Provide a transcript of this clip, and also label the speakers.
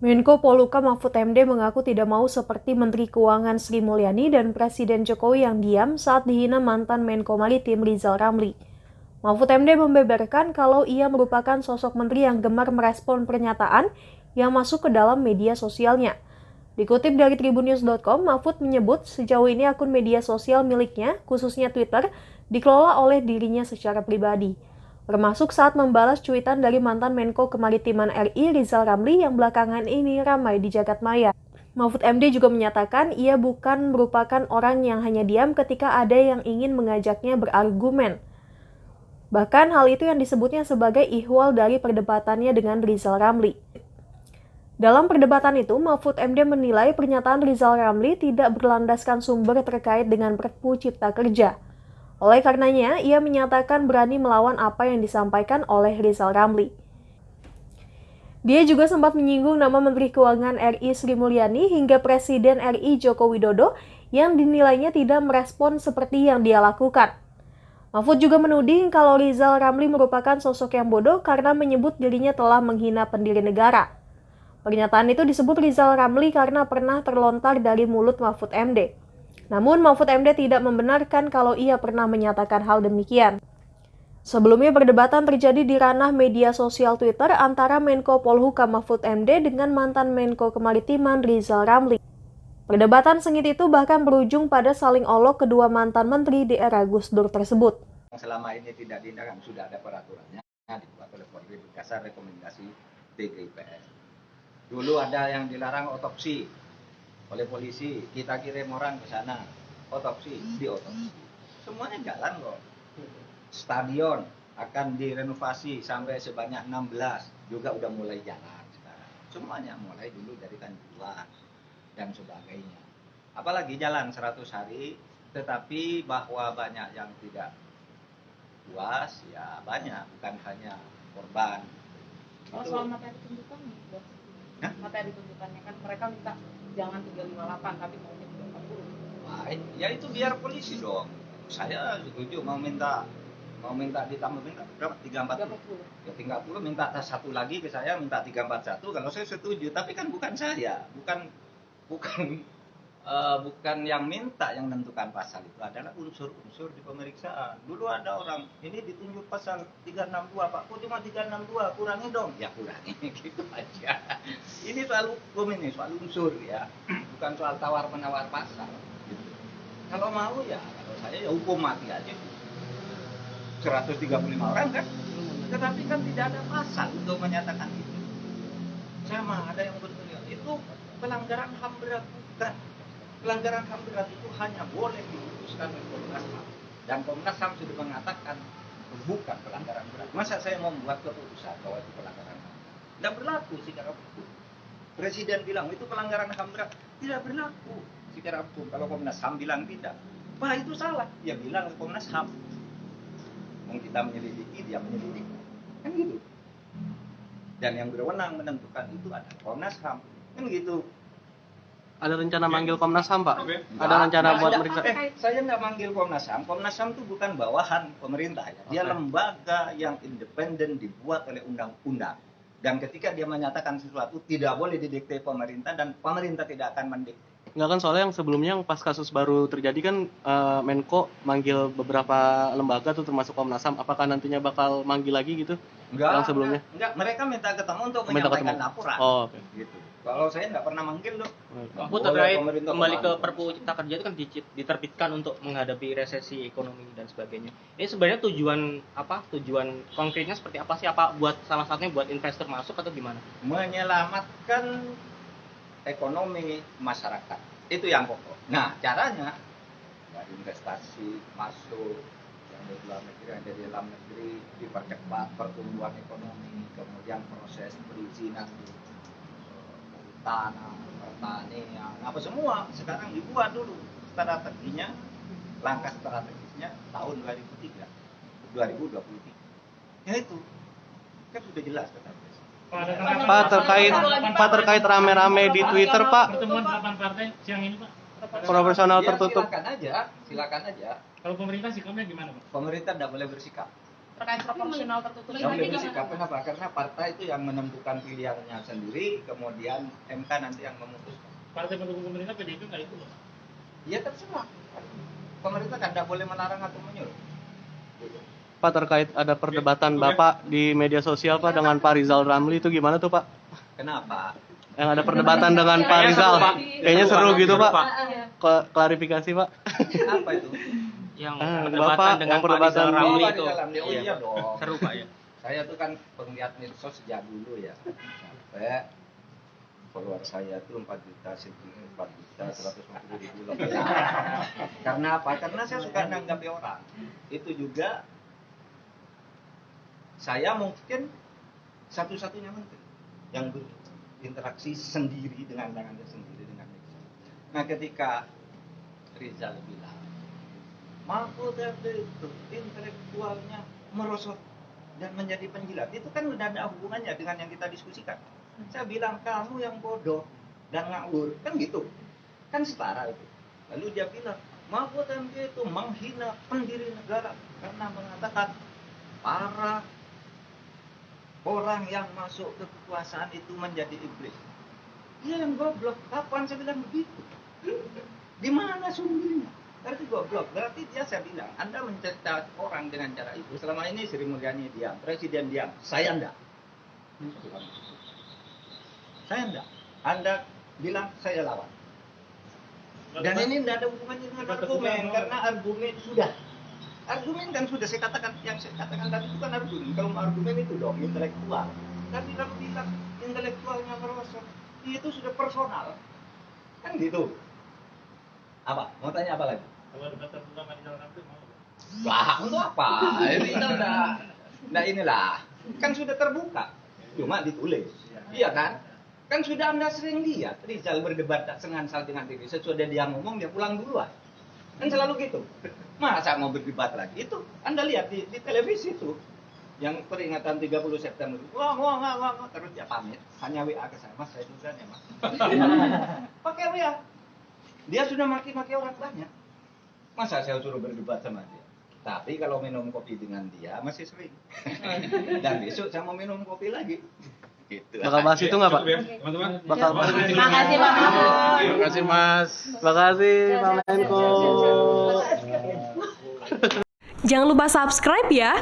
Speaker 1: Menko Polhukam Mahfud MD mengaku tidak mau seperti Menteri Keuangan Sri Mulyani dan Presiden Jokowi yang diam saat dihina mantan Menko Maritim Rizal Ramli. Mahfud MD membeberkan kalau ia merupakan sosok menteri yang gemar merespon pernyataan yang masuk ke dalam media sosialnya. Dikutip dari tribunnews.com, Mahfud menyebut sejauh ini akun media sosial miliknya, khususnya Twitter, dikelola oleh dirinya secara pribadi. Termasuk saat membalas cuitan dari mantan Menko Kemaritiman RI Rizal Ramli yang belakangan ini ramai di jagat maya. Mahfud MD juga menyatakan ia bukan merupakan orang yang hanya diam ketika ada yang ingin mengajaknya berargumen. Bahkan hal itu yang disebutnya sebagai ihwal dari perdebatannya dengan Rizal Ramli. Dalam perdebatan itu, Mahfud MD menilai pernyataan Rizal Ramli tidak berlandaskan sumber terkait dengan Perpu Cipta Kerja. Oleh karenanya, ia menyatakan berani melawan apa yang disampaikan oleh Rizal Ramli. Dia juga sempat menyinggung nama Menteri Keuangan RI Sri Mulyani hingga Presiden RI Joko Widodo yang dinilainya tidak merespon seperti yang dia lakukan. Mahfud juga menuding kalau Rizal Ramli merupakan sosok yang bodoh karena menyebut dirinya telah menghina pendiri negara. Pernyataan itu disebut Rizal Ramli karena pernah terlontar dari mulut Mahfud MD. Namun Mahfud MD tidak membenarkan kalau ia pernah menyatakan hal demikian. Sebelumnya perdebatan terjadi di ranah media sosial Twitter antara Menko Polhukam Mahfud MD dengan mantan Menko Kemaritiman Rizal Ramli. Perdebatan sengit itu bahkan berujung pada saling olok kedua mantan menteri di era Gus Dur tersebut.
Speaker 2: Selama ini tidak diindahkan, sudah ada peraturannya, dibuat oleh Polri berdasar rekomendasi TGIPN. Dulu ada yang dilarang otopsi oleh polisi, kita kirim orang ke sana, otopsi, diotopsi. Semuanya jalan kok. Stadion akan direnovasi sampai sebanyak 16, juga udah mulai jalan sekarang. Semuanya mulai dulu dari Kanjuruhan dan sebagainya. Apalagi jalan 100 hari, tetapi bahwa banyak yang tidak puas, ya banyak, bukan hanya korban.
Speaker 3: Oh, soal materi tuntutannya, materi tuntutannya kan mereka minta jangan 358 tapi maunya 340.
Speaker 2: Wah, ya itu biar polisi dong. Saya setuju mau minta ditambah minta berapa? 340. Ya 30 minta satu lagi ke saya minta 341 kalau saya setuju, tapi kan bukan saya, bukan yang minta yang menentukan pasal itu adalah unsur-unsur di pemeriksaan. Dulu ada orang, ini ditunjuk pasal 362, Pak, kok cuma 362, kurangi dong. Ya kurangi, gitu aja. Ini soal hukum, ini soal unsur ya, bukan soal tawar-menawar pasal. Gitu. Kalau mau ya, kalau saya ya hukum mati aja. 135 orang kan, tetapi kan tidak ada pasal untuk menyatakan itu. Sama ada yang berteriak, itu pelanggaran HAM berat, bukan. Pelanggaran HAM berat itu hanya boleh diputuskan oleh Komnas HAM. Dan Komnas HAM sudah mengatakan bukan pelanggaran berat. Masa saya mau membuat keputusan bahwa itu pelanggaran HAM? Tidak berlaku secara hukum. Presiden bilang itu pelanggaran HAM berat. Tidak berlaku secara hukum. Kalau Komnas HAM bilang tidak, wah itu salah. Dia bilang Komnas HAM. Mau kita menyelidiki, dia menyelidiki. Kan gitu. Dan yang berwenang menentukan itu adalah Komnas HAM. Kan gitu.
Speaker 4: Ada rencana manggil Komnas HAM, Pak? Ada rencana buat meriksa?
Speaker 2: Saya nggak manggil Komnas HAM. Komnas HAM itu bukan bawahan pemerintah. Ya. Dia lembaga yang independen dibuat oleh undang-undang. Dan ketika dia menyatakan sesuatu tidak boleh didikte pemerintah dan pemerintah tidak akan mendikte.
Speaker 4: Enggak kan, soalnya yang sebelumnya yang pas kasus baru terjadi kan Menko manggil beberapa lembaga tuh termasuk Komnas HAM. Apakah nantinya bakal manggil lagi gitu? Yang sebelumnya?
Speaker 2: Enggak. Mereka minta ketemu untuk menyampaikan laporan.
Speaker 4: Oh, oke.
Speaker 2: Gitu. Kalau saya nggak pernah manggil loh.
Speaker 5: Bu, terkait kembali ke Perpu Cipta Kerja itu kan diterbitkan untuk menghadapi resesi ekonomi dan sebagainya. Ini sebenarnya tujuan konkretnya seperti apa sih? Apa buat salah satunya buat investor masuk atau gimana?
Speaker 2: Menyelamatkan ekonomi masyarakat. Itu yang pokok. Nah, caranya ya investasi masuk yang di luar negeri, yang di dalam negeri, dipercepat pertumbuhan ekonomi, kemudian proses perizinan tanah, pertanian, apa semua sekarang dibuat dulu strateginya, langkah strategisnya tahun 2023. Ya itu kan sudah jelas kata Presiden.
Speaker 4: Pak terkait rame-rame di Twitter, Pak.
Speaker 6: Pertemuan 8 partai siang ini, Pak.
Speaker 4: Profesional
Speaker 2: Ya,
Speaker 4: tertutup.
Speaker 2: silakan aja.
Speaker 6: Kalau pemerintah sikapnya gimana, Pak?
Speaker 2: Pemerintah tidak boleh bersikap.
Speaker 3: terkait proporsional tertutup
Speaker 2: Yang
Speaker 3: ini
Speaker 2: lebih
Speaker 3: gimana?
Speaker 2: sikap kenapa? Karena partai itu yang menentukan pilihannya sendiri, kemudian MK nanti yang memutuskan.
Speaker 6: Partai pendukung pemerintah PDIP nggak itu loh.
Speaker 2: Ya terserah. Pemerintah kan tidak boleh melarang atau menyuruh.
Speaker 4: Pak, terkait ada perdebatan Bapak di media sosial Pak dengan Pak Rizal Ramli itu gimana tuh Pak?
Speaker 2: Kenapa?
Speaker 4: Yang ada perdebatan dengan Pak Rizal. Kayaknya seru gitu Pak. Klarifikasi Pak.
Speaker 2: Apa itu?
Speaker 5: Yang
Speaker 4: Bapak,
Speaker 5: perdebatan dengan
Speaker 4: yang perdebatan
Speaker 5: Pak Rizal Ramli
Speaker 2: Pak
Speaker 5: itu.
Speaker 2: Rizal Ramli. Oh iya dong.
Speaker 5: Seru Pak ya.
Speaker 2: Saya tuh kan penggiat medsos sejak dulu ya. Sampai follower saya tuh 4 juta, 150.000 lebih. Karena apa? Karena saya suka nanggapi orang. Itu juga saya mungkin satu-satunya menteri yang berinteraksi sendiri dengan tangannya sendiri dengan medsos. Nah, ketika Rizal bilang Mahfud MD itu intelektualnya merosot dan menjadi penjilat, itu kan udah ada hubungannya dengan yang kita diskusikan. Saya bilang kamu yang bodoh dan ngawur, kan gitu, kan setara itu. Lalu dia bilang Mahfud MD itu menghina pendiri negara karena mengatakan para orang yang masuk ke kekuasaan itu menjadi iblis. Dia yang goblok. Kapan saya bilang begitu? Di mana sumbernya? Berarti goblok. Berarti dia, saya bilang, Anda mencerita orang dengan cara itu. Selama ini Sri Mulyani diam, Presiden diam. Saya enggak. Saya enggak. Anda bilang saya lawan. Dan ini tidak ada hubungannya dengan argumen, karena argumen sudah. Argumen kan sudah saya katakan, yang saya katakan tadi itu kan argumen. Kalau argumen itu dong intelektual. Tapi kalau bilang intelektualnya merosot, itu sudah personal. Kan gitu. Apa? Mau tanya apa lagi?
Speaker 6: Kalau ada kata tentang Rizal Ramli mau.
Speaker 2: Wah, untuk apa? Ini kan udah inilah. Kan sudah terbuka. Cuma ditulis. Iya kan? Kan sudah Anda sering lihat Rizal berdebat tak sengansal dengan diri. Sesudah dia ngomong, dia pulang duluan. Kan selalu gitu. Masa mau berdebat lagi? Itu Anda lihat di televisi itu. Yang peringatan 30 September. Wah. Terus dia pamit. Hanya WA ke saya. Mas, saya duluan ya, Mas. Pakai WA. Dia sudah maki-maki orang banyak. Masa saya suruh berdebat sama dia? Tapi kalau minum kopi dengan dia masih sering. Dan besok saya mau minum kopi lagi. Gitu.
Speaker 4: Bakal bahas itu nggak Pak?
Speaker 6: Teman-teman.
Speaker 4: Bakal bahas itu.
Speaker 3: Terima kasih Pak Mahfud.
Speaker 6: Terima kasih Mas.
Speaker 4: Terima kasih Pak Menko.
Speaker 1: Jangan lupa subscribe ya.